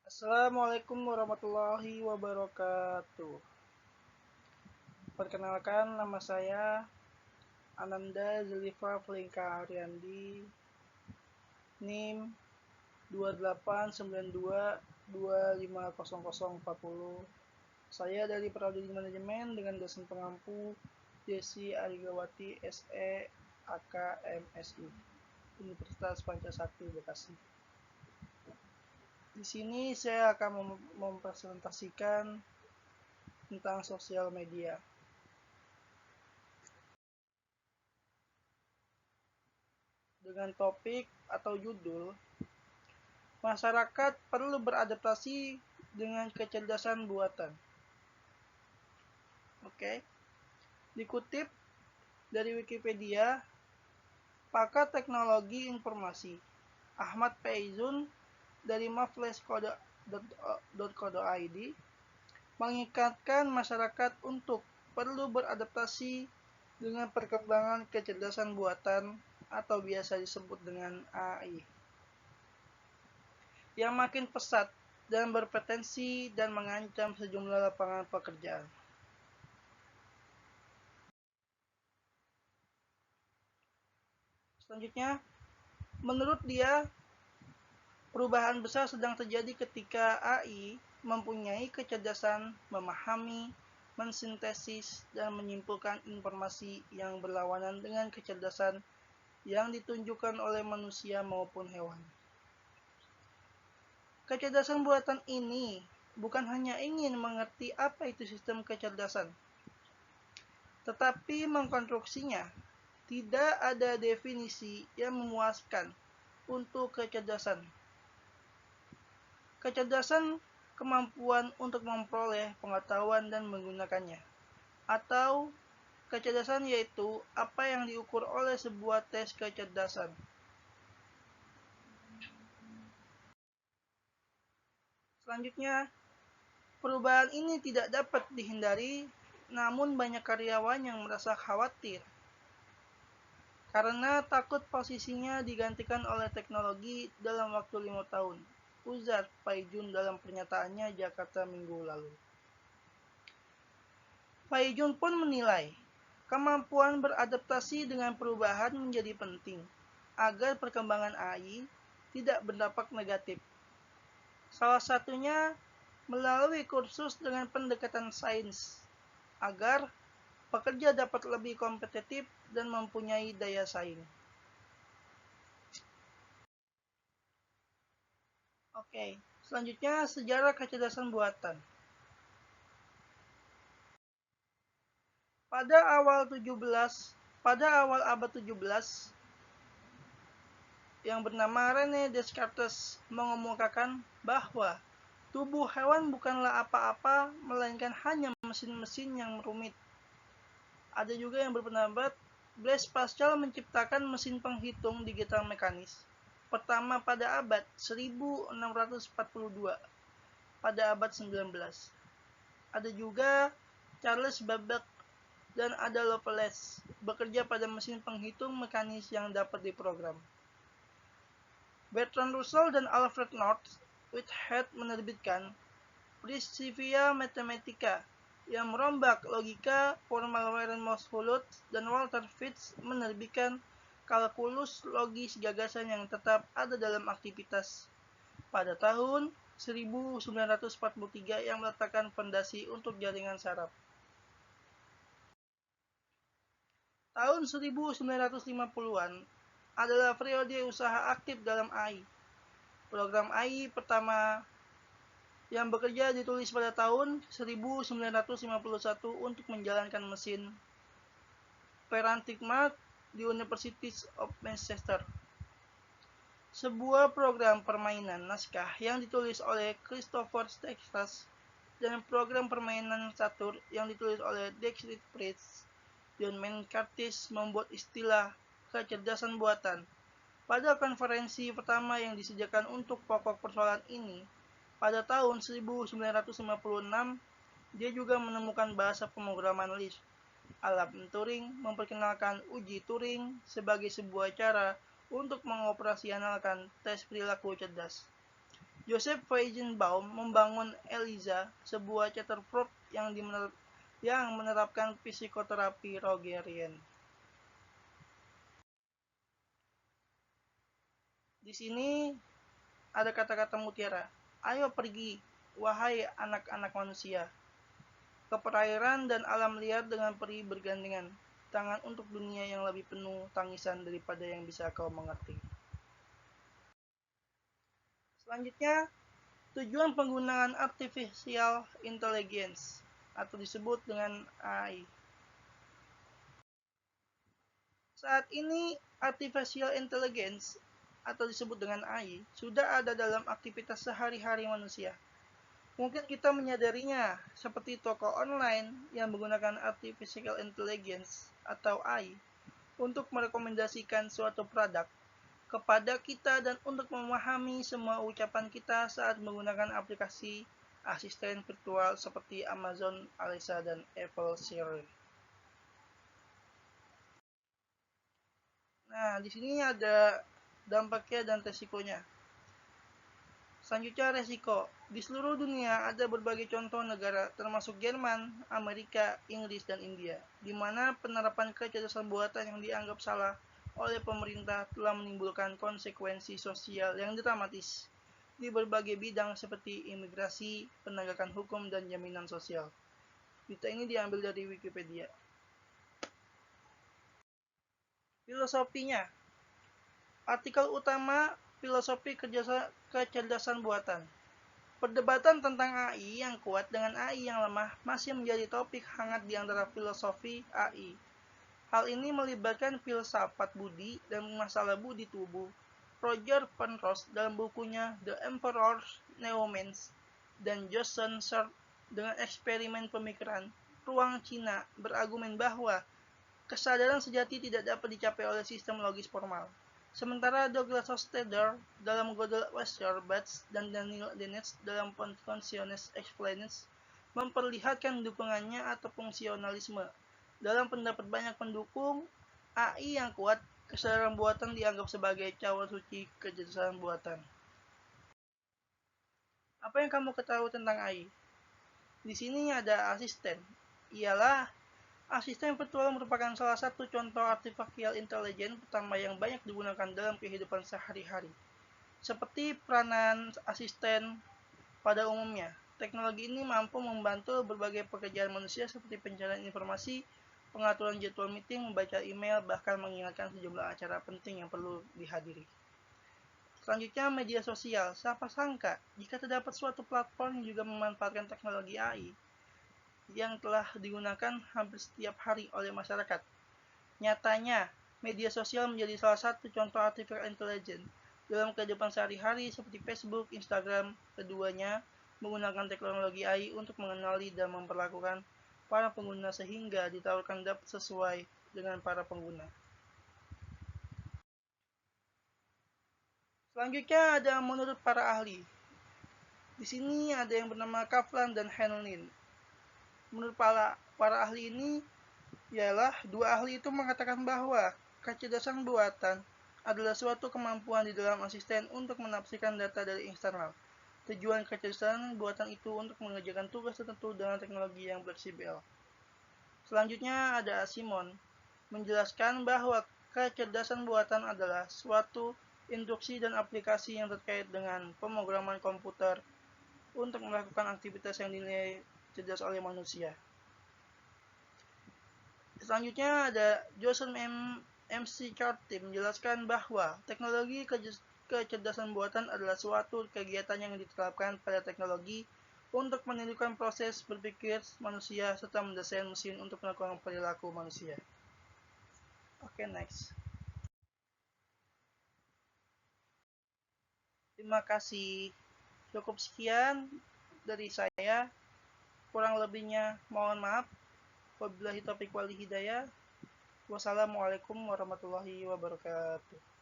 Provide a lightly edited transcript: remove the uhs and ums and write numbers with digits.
Assalamualaikum warahmatullahi wabarakatuh. Perkenalkan, nama saya Ananda Zelifa Flingka Ariandi, NIM 2892250040. Saya dari Prodi Manajemen dengan dosen pengampu Desi Arigawati SE AKMSI Universitas Pancasakti Bekasi. Di sini saya akan mempresentasikan tentang sosial media. Dengan topik atau judul, masyarakat perlu beradaptasi dengan kecerdasan buatan. Oke, dikutip dari Wikipedia, pakar teknologi informasi Ahmad Faizun dari mafles.co.id mengikatkan masyarakat untuk perlu beradaptasi dengan perkembangan kecerdasan buatan atau biasa disebut dengan AI yang makin pesat dan berpotensi dan mengancam sejumlah lapangan pekerjaan. Selanjutnya, menurut dia, perubahan besar sedang terjadi ketika AI mempunyai kecerdasan memahami, mensintesis, dan menyimpulkan informasi yang berlawanan dengan kecerdasan yang ditunjukkan oleh manusia maupun hewan. Kecerdasan buatan ini bukan hanya ingin mengerti apa itu sistem kecerdasan, tetapi mengkonstruksinya. Tidak ada definisi yang memuaskan untuk kecerdasan. Kecerdasan kemampuan untuk memperoleh pengetahuan dan menggunakannya, atau kecerdasan yaitu apa yang diukur oleh sebuah tes kecerdasan. Selanjutnya, perubahan ini tidak dapat dihindari, namun banyak karyawan yang merasa khawatir karena takut posisinya digantikan oleh teknologi dalam waktu 5 tahun. Ujar Faizun dalam pernyataannya Jakarta Minggu lalu. Faizun pun menilai, kemampuan beradaptasi dengan perubahan menjadi penting agar perkembangan AI tidak berdampak negatif. Salah satunya melalui kursus dengan pendekatan sains agar pekerja dapat lebih kompetitif dan mempunyai daya saing. Oke, selanjutnya sejarah kecerdasan buatan. Pada awal abad 17, yang bernama René Descartes mengemukakan bahwa tubuh hewan bukanlah apa-apa melainkan hanya mesin-mesin yang rumit. Ada juga yang berpendapat Blaise Pascal menciptakan mesin penghitung digital mekanis pertama pada abad 1642, pada abad 19. Ada juga Charles Babbage dan Ada Lovelace bekerja pada mesin penghitung mekanis yang dapat diprogram. Bertrand Russell dan Alfred North Whitehead menerbitkan Principia Mathematica yang merombak logika formal Warren Moshulot, dan Walter Fitts menerbitkan Kalkulus Logis Gagasan yang tetap ada dalam aktivitas pada tahun 1943 yang meletakkan fondasi untuk jaringan saraf. Tahun 1950-an adalah periode usaha aktif dalam AI. Program AI pertama yang bekerja ditulis pada tahun 1951 untuk menjalankan mesin Paradigmatic di University of Manchester. Sebuah program permainan naskah yang ditulis oleh Christopher Texas dan program permainan catur yang ditulis oleh Dexter Fritz. John Curtis membuat istilah kecerdasan buatan. Pada konferensi pertama yang disediakan untuk pokok persoalan ini, pada tahun 1956, dia juga menemukan bahasa pemrograman Lisp. Alan Turing memperkenalkan uji Turing sebagai sebuah cara untuk mengoperasikanalkan tes perilaku cerdas. Joseph Feigenbaum membangun ELIZA, sebuah chatterproof yang menerapkan psikoterapi Rogerian. Di sini ada kata-kata mutiara. Ayo pergi, wahai anak-anak manusia, ke perairan dan alam liar dengan peri bergandengan tangan untuk dunia yang lebih penuh tangisan daripada yang bisa kau mengerti. Selanjutnya, tujuan penggunaan artificial intelligence atau disebut dengan AI. Saat ini, artificial intelligence atau disebut dengan AI sudah ada dalam aktivitas sehari-hari manusia. Mungkin kita menyadarinya, seperti toko online yang menggunakan artificial intelligence atau AI untuk merekomendasikan suatu produk kepada kita dan untuk memahami semua ucapan kita saat menggunakan aplikasi asisten virtual seperti Amazon Alexa dan Apple Siri. Nah, di sini ada dampaknya dan resikonya. Selanjutnya resiko. Di seluruh dunia ada berbagai contoh negara termasuk Jerman, Amerika, Inggris, dan India, di mana penerapan kecerdasan buatan yang dianggap salah oleh pemerintah telah menimbulkan konsekuensi sosial yang dramatis di berbagai bidang seperti imigrasi, penegakan hukum, dan jaminan sosial. Berita ini diambil dari Wikipedia. Filosofinya. Artikel utama filosofi kecerdasan buatan. Perdebatan tentang AI yang kuat dengan AI yang lemah masih menjadi topik hangat di antara filosofi AI. Hal ini melibatkan filsafat budi dan masalah budi tubuh. Roger Penrose dalam bukunya The Emperor's New Minds dan Jason Sharp dengan eksperimen pemikiran ruang Cina berargumen bahwa kesadaran sejati tidak dapat dicapai oleh sistem logis formal. Sementara Douglas Hofstadter dalam Gödel Weissenbach dan Daniel Dennett dalam Consciousness Explained memperlihatkan dukungannya atau fungsionalisme. Dalam pendapat banyak pendukung, AI yang kuat, kesadaran buatan dianggap sebagai cawan suci kecerdasan buatan. Apa yang kamu ketahui tentang AI? Di sini ada asisten. Ialah asisten virtual merupakan salah satu contoh artificial intelligence pertama yang banyak digunakan dalam kehidupan sehari-hari. Seperti peranan asisten pada umumnya, teknologi ini mampu membantu berbagai pekerjaan manusia seperti pencarian informasi, pengaturan jadwal meeting, membaca email, bahkan mengingatkan sejumlah acara penting yang perlu dihadiri. Selanjutnya, media sosial. Siapa sangka jika terdapat suatu platform yang juga memanfaatkan teknologi AI yang telah digunakan hampir setiap hari oleh masyarakat. Nyatanya, media sosial menjadi salah satu contoh artificial intelligence dalam kehidupan sehari-hari seperti Facebook, Instagram. Keduanya menggunakan teknologi AI untuk mengenali dan memperlakukan para pengguna sehingga ditawarkan dapat sesuai dengan para pengguna. Selanjutnya ada menurut para ahli. Di sini ada yang bernama Kaplan dan Henlin. Menurut para ahli ini, ialah dua ahli itu mengatakan bahwa kecerdasan buatan adalah suatu kemampuan di dalam asisten untuk menafsirkan data dari eksternal. Tujuan kecerdasan buatan itu untuk mengerjakan tugas tertentu dengan teknologi yang fleksibel. Selanjutnya ada Simon menjelaskan bahwa kecerdasan buatan adalah suatu instruksi dan aplikasi yang terkait dengan pemrograman komputer untuk melakukan aktivitas yang dinilai cerdas oleh manusia. Selanjutnya ada Johnson McCarthy menjelaskan bahwa teknologi kecerdasan buatan adalah suatu kegiatan yang diterapkan pada teknologi untuk menirukan proses berpikir manusia serta mendesain mesin untuk melakukan perilaku manusia. Oke, next. Terima kasih. Cukup sekian dari saya. Kurang lebihnya mohon maaf. Wabillahi taufiq wal hidayah. Wassalamualaikum warahmatullahi wabarakatuh.